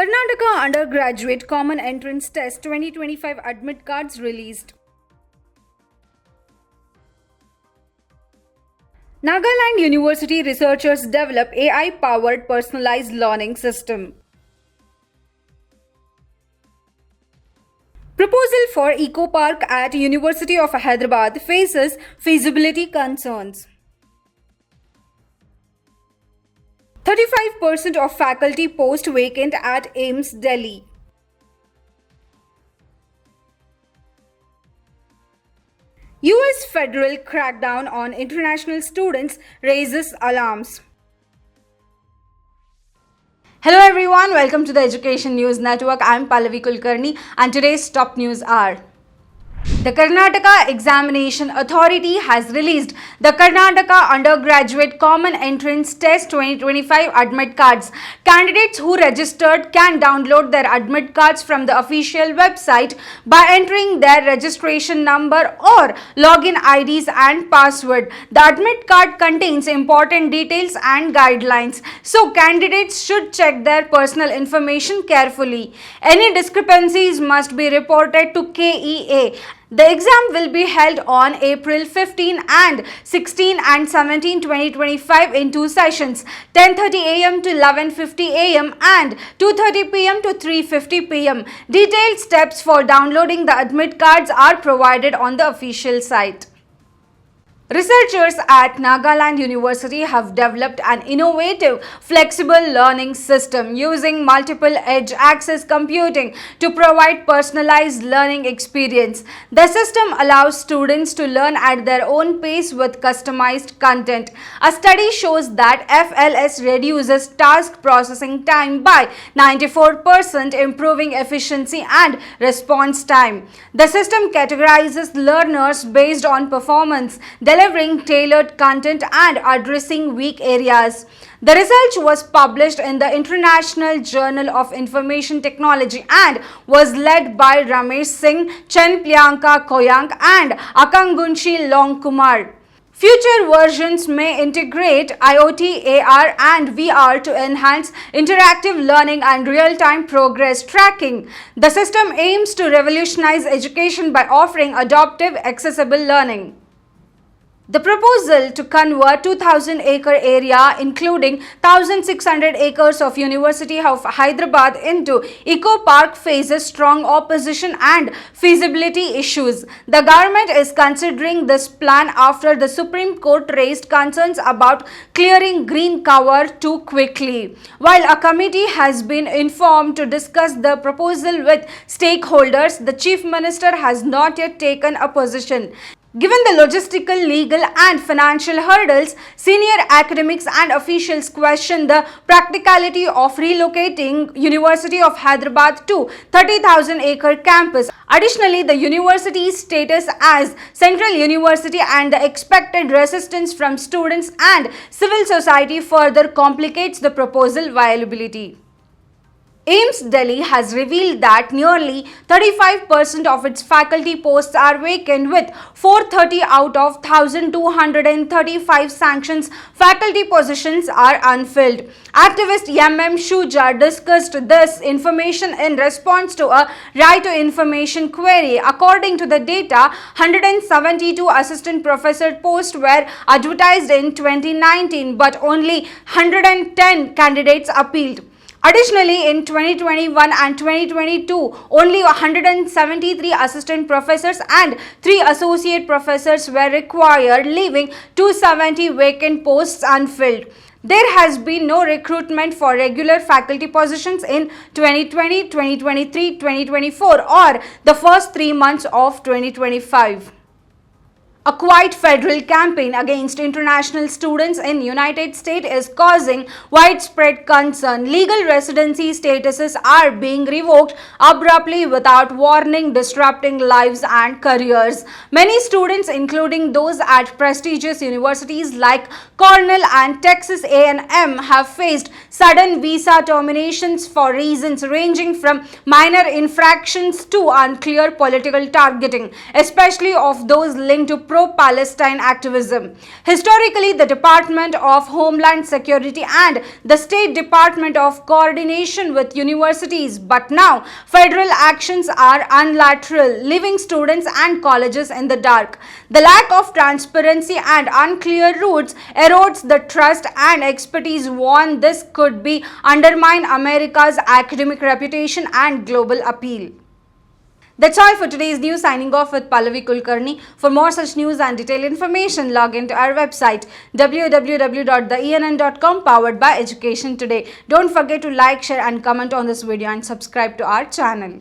Karnataka Undergraduate Common Entrance Test 2025 admit cards released. Nagaland University researchers develop AI-powered personalized learning system. Proposal for Eco Park at University of Hyderabad faces feasibility concerns. 35% of faculty post vacant at AIIMS, Delhi. US federal crackdown on international students raises alarms. Hello everyone, welcome to the Education News Network. I am Pallavi Kulkarni and today's top news are: the Karnataka Examination Authority has released the Karnataka Undergraduate Common Entrance Test 2025 admit cards. Candidates who registered can download their admit cards from the official website by entering their registration number or login IDs and password. The admit card contains important details and guidelines, so candidates should check their personal information carefully. Any discrepancies must be reported to KEA. The exam will be held on April 15 and 16 and 17, 2025 in two sessions, 10:30 a.m. to 11:50 a.m. and 2:30 p.m. to 3:50 p.m. Detailed steps for downloading the admit cards are provided on the official site. Researchers at Nagaland University have developed an innovative, flexible learning system using multiple edge access computing to provide personalized learning experience. The system allows students to learn at their own pace with customized content. A study shows that FLS reduces task processing time by 94%, improving efficiency and response time. The system categorizes learners based on performance, delivering tailored content and addressing weak areas. The research was published in the International Journal of Information Technology and was led by Ramesh Singh, Chen Priyanka Koyank and Akangunshi Longkumar. Future versions may integrate IoT, AR and VR to enhance interactive learning and real-time progress tracking. The system aims to revolutionize education by offering adaptive, accessible learning. The proposal to convert 2,000-acre area, including 1,600 acres of University of Hyderabad, into Eco Park faces strong opposition and feasibility issues. The government is considering this plan after the Supreme Court raised concerns about clearing green cover too quickly. While a committee has been informed to discuss the proposal with stakeholders, the Chief Minister has not yet taken a position. Given the logistical, legal and financial hurdles, senior academics and officials question the practicality of relocating University of Hyderabad to 30,000-acre campus. Additionally, the university's status as central university and the expected resistance from students and civil society further complicates the proposal viability. AIIMS Delhi has revealed that nearly 35% of its faculty posts are vacant, with 430 out of 1,235 sanctions faculty positions are unfilled. Activist MM Shuja discussed this information in response to a right to information query. According to the data, 172 assistant professor posts were advertised in 2019, but only 110 candidates appealed. Additionally, in 2021 and 2022, only 173 assistant professors and 3 associate professors were required, leaving 270 vacant posts unfilled. There has been no recruitment for regular faculty positions in 2020, 2023, 2024 or the first 3 months of 2025. A quiet federal campaign against international students in United States is causing widespread concern. Legal residency statuses are being revoked abruptly without warning, disrupting lives and careers. Many students, including those at prestigious universities like Cornell and Texas A&M, have faced sudden visa terminations for reasons ranging from minor infractions to unclear political targeting, especially of those linked to pro-Palestine activism. Historically, the Department of Homeland Security and the State Department of coordination with universities, but now federal actions are unilateral, leaving students and colleges in the dark. The lack of transparency and unclear routes erodes the trust, and expertise warn this could be undermine America's academic reputation and global appeal. That's all for today's news. Signing off with Pallavi Kulkarni. For more such news and detailed information, log into our website www.theenn.com, powered by Education Today. Don't forget to like, share and comment on this video and subscribe to our channel.